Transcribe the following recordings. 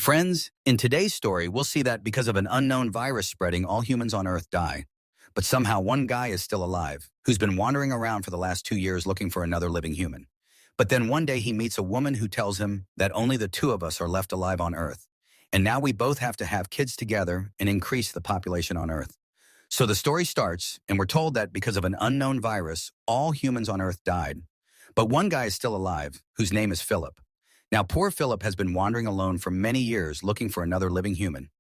Friends, in today's story, we'll see that because of an unknown virus spreading, all humans on Earth die. But somehow one guy is still alive, who's been wandering around for the last 2 years looking for another living human. But then one day he meets a woman who tells him that only the two of us are left alive on Earth. And now we both have to have kids together and increase the population on Earth. So the story starts, and we're told that because of an unknown virus, all humans on Earth died. But one guy is still alive, whose name is Philip. Now, poor Philip has been wandering alone for many years looking for another living human.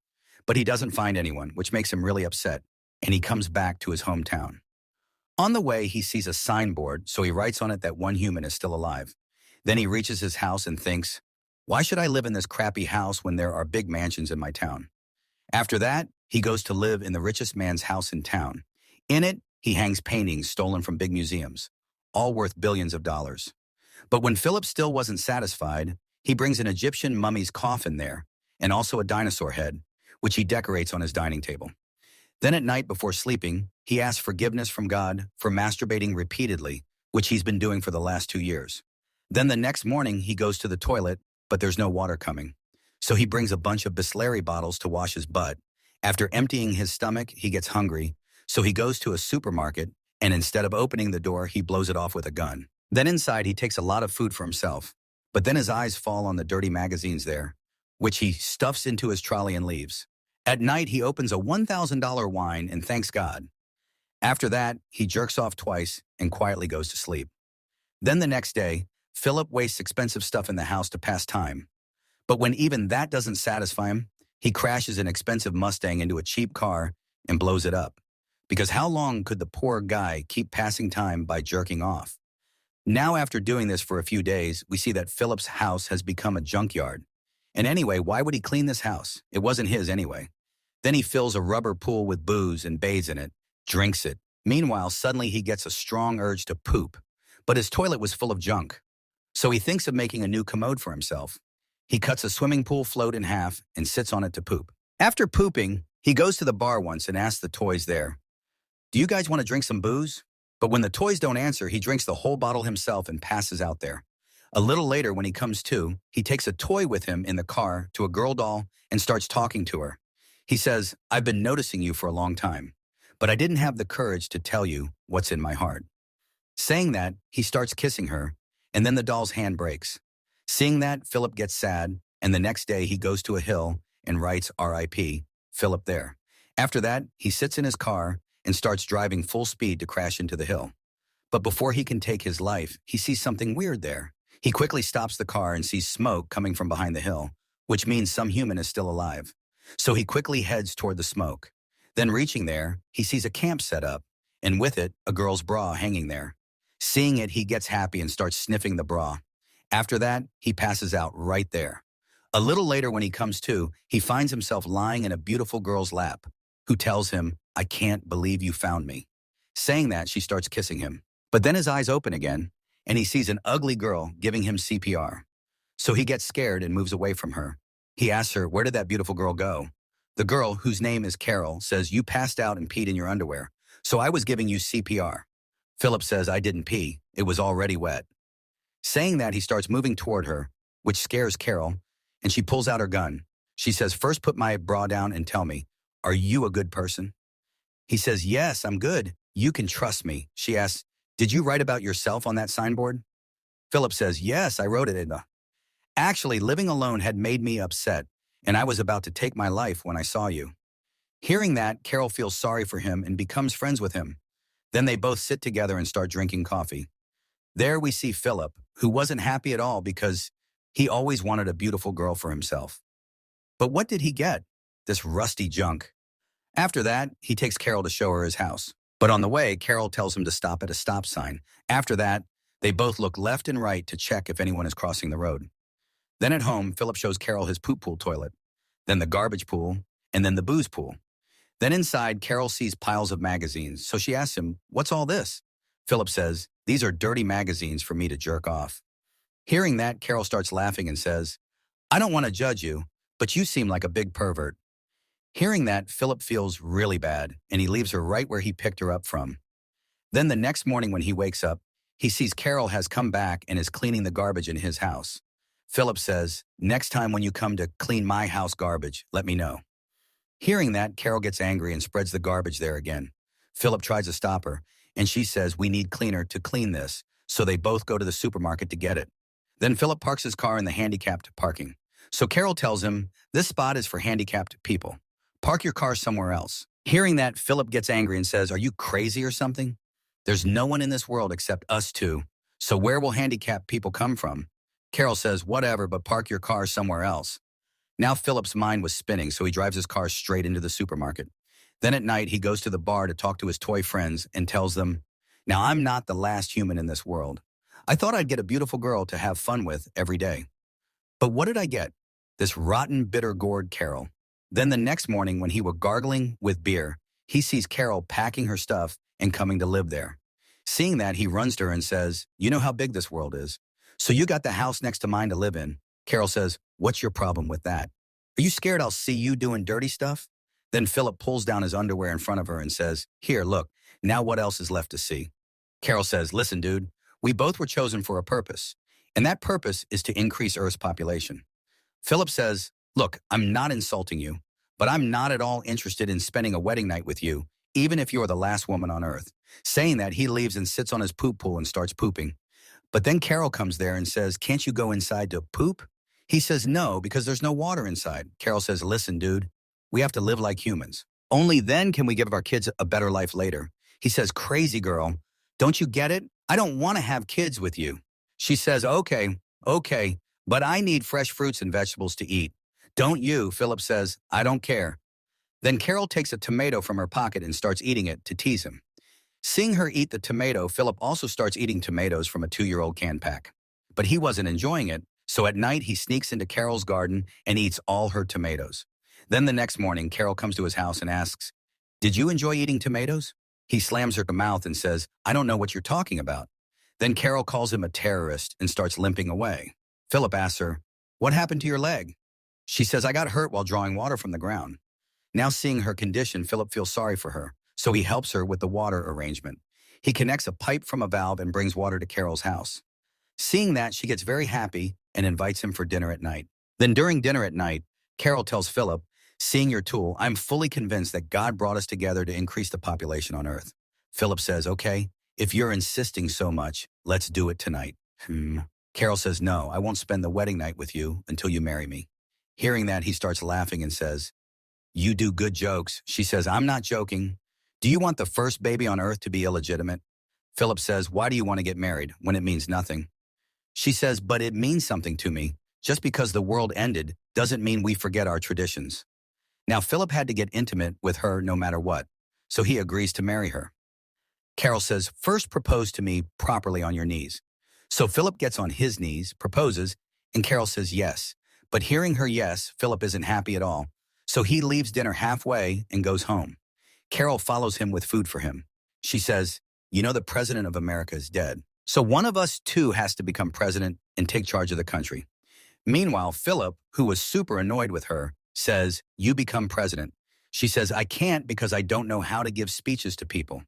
But he doesn't find anyone, which makes him really upset, and he comes back to his hometown. On the way, he sees a signboard, so he writes on it that one human is still alive. Then he reaches his house and thinks, why should I live in this crappy house when there are big mansions in my town? After that, he goes to live in the richest man's house in town. In it, he hangs paintings stolen from big museums, all worth billions of dollars. But when Philip still wasn't satisfied, he brings an Egyptian mummy's coffin there, and also a dinosaur head, which he decorates on his dining table. Then at night before sleeping, he asks forgiveness from God for masturbating repeatedly, which he's been doing for the last 2 years. Then the next morning, he goes to the toilet, but there's no water coming. So he brings a bunch of Bisleri bottles to wash his butt. After emptying his stomach, he gets hungry, so he goes to a supermarket, and instead of opening the door, he blows it off with a gun. Then inside, he takes a lot of food for himself, but then his eyes fall on the dirty magazines there, which he stuffs into his trolley and leaves. At night, he opens a $1,000 wine and thanks God. After that, he jerks off twice and quietly goes to sleep. Then the next day, Philip wastes expensive stuff in the house to pass time. But when even that doesn't satisfy him, he crashes an expensive Mustang into a cheap car and blows it up. Because how long could the poor guy keep passing time by jerking off? Now, after doing this for a few days, we see that Philip's house has become a junkyard. And anyway, why would he clean this house? It wasn't his anyway. Then he fills a rubber pool with booze and bathes in it, drinks it. Meanwhile, suddenly he gets a strong urge to poop. But his toilet was full of junk. So he thinks of making a new commode for himself. He cuts a swimming pool float in half and sits on it to poop. After pooping, he goes to the bar once and asks the toys there, do you guys want to drink some booze? But when the toys don't answer, he drinks the whole bottle himself and passes out there. A little later, when he comes to, he takes a toy with him in the car to a girl doll and starts talking to her. He says, I've been noticing you for a long time, but I didn't have the courage to tell you what's in my heart. Saying that, he starts kissing her, and then the doll's hand breaks. Seeing that, Philip gets sad, and the next day he goes to a hill and writes R.I.P. Philip there. After that, he sits in his car and starts driving full speed to crash into the hill. But before he can take his life, he sees something weird there. He quickly stops the car and sees smoke coming from behind the hill, which means some human is still alive. So he quickly heads toward the smoke. Then reaching there, he sees a camp set up, and with it, a girl's bra hanging there. Seeing it, he gets happy and starts sniffing the bra. After that, he passes out right there. A little later when he comes to, he finds himself lying in a beautiful girl's lap, who tells him, I can't believe you found me. Saying that, she starts kissing him. But then his eyes open again, and he sees an ugly girl giving him CPR. So he gets scared and moves away from her. He asks her, where did that beautiful girl go? The girl, whose name is Carol, says, you passed out and peed in your underwear, so I was giving you CPR. Philip says, I didn't pee. It was already wet. Saying that, he starts moving toward her, which scares Carol, and she pulls out her gun. She says, first put my bra down and tell me, are you a good person? He says, yes, I'm good. You can trust me. She asks, did you write about yourself on that signboard? Philip says, yes, I wrote it in the... Actually, living alone had made me upset, and I was about to take my life when I saw you. Hearing that, Carol feels sorry for him and becomes friends with him. Then they both sit together and start drinking coffee. There we see Philip, who wasn't happy at all because he always wanted a beautiful girl for himself. But what did he get? This rusty junk. After that, he takes Carol to show her his house. But on the way, Carol tells him to stop at a stop sign. After that, they both look left and right to check if anyone is crossing the road. Then at home, Philip shows Carol his poop pool toilet, then the garbage pool, and then the booze pool. Then inside, Carol sees piles of magazines, so she asks him, what's all this? Philip says, these are dirty magazines for me to jerk off. Hearing that, Carol starts laughing and says, I don't want to judge you, but you seem like a big pervert. Hearing that, Philip feels really bad, and he leaves her right where he picked her up from. Then the next morning when he wakes up, he sees Carol has come back and is cleaning the garbage in his house. Philip says, next time when you come to clean my house garbage, let me know. Hearing that, Carol gets angry and spreads the garbage there again. Philip tries to stop her, and she says, we need cleaner to clean this, so they both go to the supermarket to get it. Then Philip parks his car in the handicapped parking. So Carol tells him, this spot is for handicapped people. Park your car somewhere else. Hearing that, Philip gets angry and says, are you crazy or something? There's no one in this world except us two. So where will handicapped people come from? Carol says, whatever, but park your car somewhere else. Now Philip's mind was spinning, so he drives his car straight into the supermarket. Then at night, he goes to the bar to talk to his toy friends and tells them, now I'm not the last human in this world. I thought I'd get a beautiful girl to have fun with every day. But what did I get? This rotten, bitter gourd Carol. Then the next morning, when he were gargling with beer, he sees Carol packing her stuff and coming to live there. Seeing that, he runs to her and says, you know how big this world is. So you got the house next to mine to live in. Carol says, what's your problem with that? Are you scared I'll see you doing dirty stuff? Then Philip pulls down his underwear in front of her and says, here, look, now what else is left to see? Carol says, listen, dude, we both were chosen for a purpose, and that purpose is to increase Earth's population. Philip says, look, I'm not insulting you, but I'm not at all interested in spending a wedding night with you, even if you're the last woman on Earth. Saying that, he leaves and sits on his poop pool and starts pooping. But then Carol comes there and says, can't you go inside to poop? He says no, because there's no water inside. Carol says, listen, dude, we have to live like humans. Only then can we give our kids a better life later. He says, crazy girl, don't you get it? I don't want to have kids with you. She says, okay, but I need fresh fruits and vegetables to eat. Don't you? Philip says, I don't care. Then Carol takes a tomato from her pocket and starts eating it to tease him. Seeing her eat the tomato, Philip also starts eating tomatoes from a 2-year-old can pack. But he wasn't enjoying it, so at night he sneaks into Carol's garden and eats all her tomatoes. Then the next morning, Carol comes to his house and asks, did you enjoy eating tomatoes? He slams her mouth and says, I don't know what you're talking about. Then Carol calls him a terrorist and starts limping away. Philip asks her, what happened to your leg? She says, I got hurt while drawing water from the ground. Now seeing her condition, Philip feels sorry for her, so he helps her with the water arrangement. He connects a pipe from a valve and brings water to Carol's house. Seeing that, she gets very happy and invites him for dinner at night. Then during dinner at night, Carol tells Philip, seeing your tool, I'm fully convinced that God brought us together to increase the population on Earth. Philip says, okay, if you're insisting so much, let's do it tonight. Carol says, no, I won't spend the wedding night with you until you marry me. Hearing that, he starts laughing and says, you do good jokes. She says, I'm not joking. Do you want the first baby on Earth to be illegitimate? Philip says, why do you want to get married when it means nothing? She says, but it means something to me. Just because the world ended doesn't mean we forget our traditions. Now, Philip had to get intimate with her no matter what, so he agrees to marry her. Carol says, first propose to me properly on your knees. So Philip gets on his knees, proposes, and Carol says yes. But hearing her yes, Philip isn't happy at all, so he leaves dinner halfway and goes home. Carol follows him with food for him. She says, you know the president of America is dead, so one of us two has to become president and take charge of the country. Meanwhile, Philip, who was super annoyed with her, says, you become president. She says, I can't because I don't know how to give speeches to people.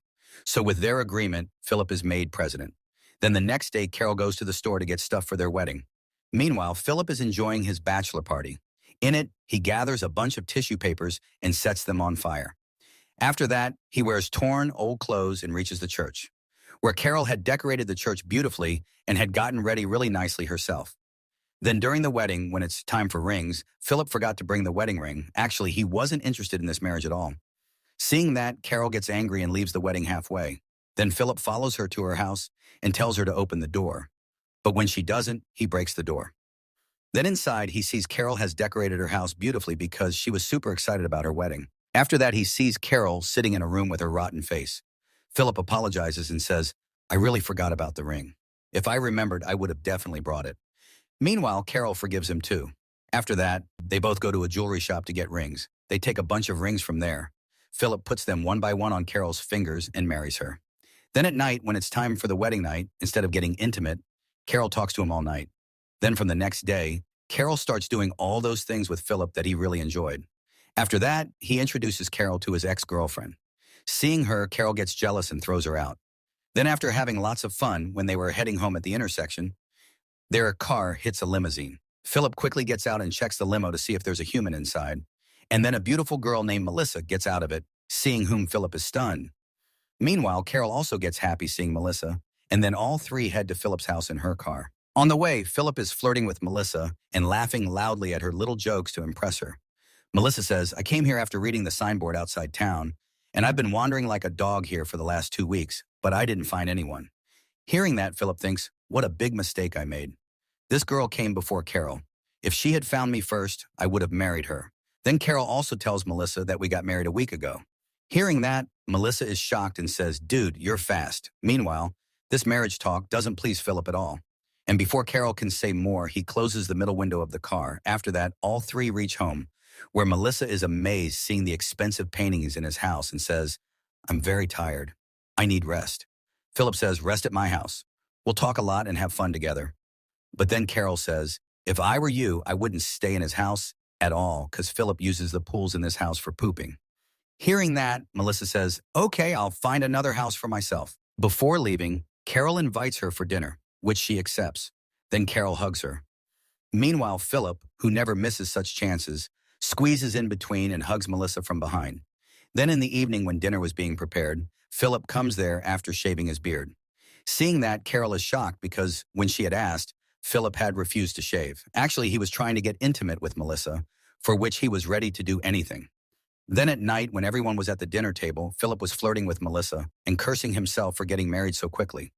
So with their agreement, Philip is made president. Then the next day, Carol goes to the store to get stuff for their wedding. Meanwhile, Philip is enjoying his bachelor party. In it, he gathers a bunch of tissue papers and sets them on fire. After that, he wears torn, old clothes and reaches the church, where Carol had decorated the church beautifully and had gotten ready really nicely herself. Then during the wedding, when it's time for rings, Philip forgot to bring the wedding ring. Actually, he wasn't interested in this marriage at all. Seeing that, Carol gets angry and leaves the wedding halfway. Then Philip follows her to her house and tells her to open the door. But when she doesn't, he breaks the door. Then inside, he sees Carol has decorated her house beautifully because she was super excited about her wedding. After that, he sees Carol sitting in a room with her rotten face. Philip apologizes and says, I really forgot about the ring. If I remembered, I would have definitely brought it. Meanwhile, Carol forgives him too. After that, they both go to a jewelry shop to get rings. They take a bunch of rings from there. Philip puts them one by one on Carol's fingers and marries her. Then at night, when it's time for the wedding night, instead of getting intimate, Carol talks to him all night. Then from the next day, Carol starts doing all those things with Philip that he really enjoyed. After that, he introduces Carol to his ex-girlfriend. Seeing her, Carol gets jealous and throws her out. Then after having lots of fun, when they were heading home at the intersection, their car hits a limousine. Philip quickly gets out and checks the limo to see if there's a human inside. And then a beautiful girl named Melissa gets out of it, seeing whom Philip is stunned. Meanwhile, Carol also gets happy seeing Melissa, and then all three head to Philip's house in her car. On the way, Philip is flirting with Melissa and laughing loudly at her little jokes to impress her. Melissa says, I came here after reading the signboard outside town, and I've been wandering like a dog here for the last 2 weeks, but I didn't find anyone. Hearing that, Philip thinks, what a big mistake I made. This girl came before Carol. If she had found me first, I would have married her. Then Carol also tells Melissa that we got married a week ago. Hearing that, Melissa is shocked and says, dude, you're fast. Meanwhile, this marriage talk doesn't please Philip at all. And before Carol can say more, he closes the middle window of the car. After that, all three reach home, where Melissa is amazed seeing the expensive paintings in his house and says, I'm very tired. I need rest. Philip says, rest at my house. We'll talk a lot and have fun together. But then Carol says, if I were you, I wouldn't stay in his house at all because Philip uses the pools in this house for pooping. Hearing that, Melissa says, okay, I'll find another house for myself. Before leaving, Carol invites her for dinner, which she accepts. Then Carol hugs her. Meanwhile, Philip, who never misses such chances, squeezes in between and hugs Melissa from behind. Then in the evening when dinner was being prepared, Philip comes there after shaving his beard. Seeing that, Carol is shocked because when she had asked, Philip had refused to shave. Actually, he was trying to get intimate with Melissa, for which he was ready to do anything. Then at night, when everyone was at the dinner table, Philip was flirting with Melissa and cursing himself for getting married so quickly.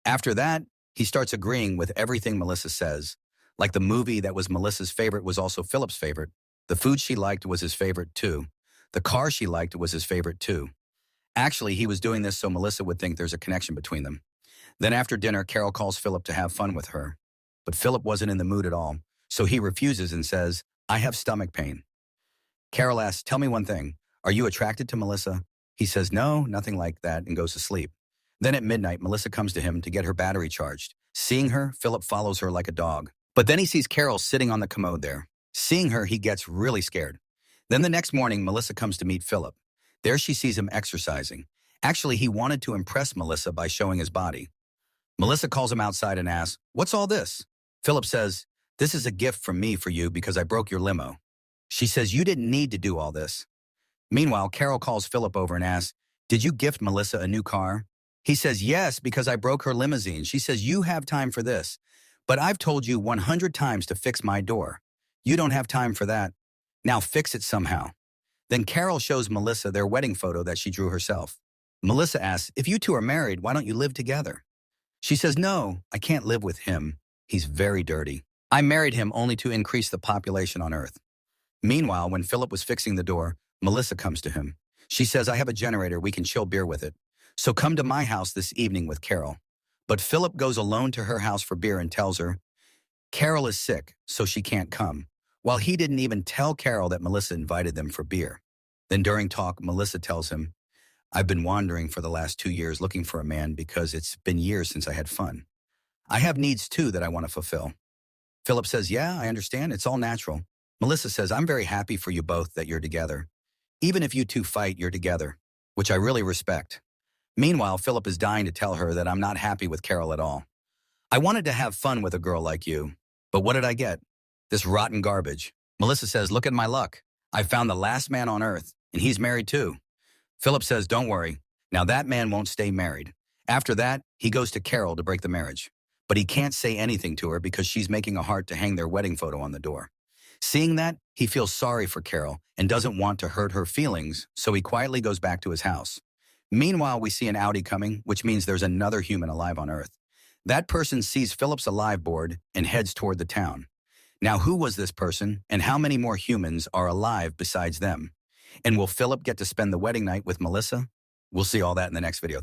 After that, he starts agreeing with everything Melissa says. Like the movie that was Melissa's favorite was also Philip's favorite. The food she liked was his favorite too. The car she liked was his favorite too. Actually, he was doing this so Melissa would think there's a connection between them. Then after dinner, Carol calls Philip to have fun with her. But Philip wasn't in the mood at all, so he refuses and says, I have stomach pain. Carol asks, tell me one thing. Are you attracted to Melissa? He says, no, nothing like that, and goes to sleep. Then at midnight, Melissa comes to him to get her battery charged. Seeing her, Philip follows her like a dog. But then he sees Carol sitting on the commode there. Seeing her, he gets really scared. Then the next morning, Melissa comes to meet Philip. There she sees him exercising. Actually, he wanted to impress Melissa by showing his body. Melissa calls him outside and asks, what's all this? Philip says, this is a gift from me for you because I broke your limo. She says, you didn't need to do all this. Meanwhile, Carol calls Philip over and asks, did you gift Melissa a new car? He says, yes, because I broke her limousine. She says, you have time for this, but I've told you 100 times to fix my door. You don't have time for that. Now fix it somehow. Then Carol shows Melissa their wedding photo that she drew herself. Melissa asks, if you two are married, why don't you live together? She says, no, I can't live with him. He's very dirty. I married him only to increase the population on Earth. Meanwhile, when Philip was fixing the door, Melissa comes to him. She says, I have a generator, we can chill beer with it. So come to my house this evening with Carol. But Philip goes alone to her house for beer and tells her, Carol is sick, so she can't come. While he didn't even tell Carol that Melissa invited them for beer. Then during talk, Melissa tells him, I've been wandering for the last 2 years looking for a man because it's been years since I had fun. I have needs too that I want to fulfill. Philip says, yeah, I understand. It's all natural. Melissa says, I'm very happy for you both that you're together. Even if you two fight, you're together, which I really respect. Meanwhile, Philip is dying to tell her that I'm not happy with Carol at all. I wanted to have fun with a girl like you, but what did I get? This rotten garbage. Melissa says, look at my luck. I found the last man on Earth, and he's married too. Philip says, don't worry. Now that man won't stay married. After that, he goes to Carol to break the marriage. But he can't say anything to her because she's making a heart to hang their wedding photo on the door. Seeing that, he feels sorry for Carol and doesn't want to hurt her feelings, so he quietly goes back to his house. Meanwhile, we see an Audi coming, which means there's another human alive on Earth. That person sees Philip's alive board and heads toward the town. Now, who was this person, and how many more humans are alive besides them? And will Philip get to spend the wedding night with Melissa? We'll see all that in the next video.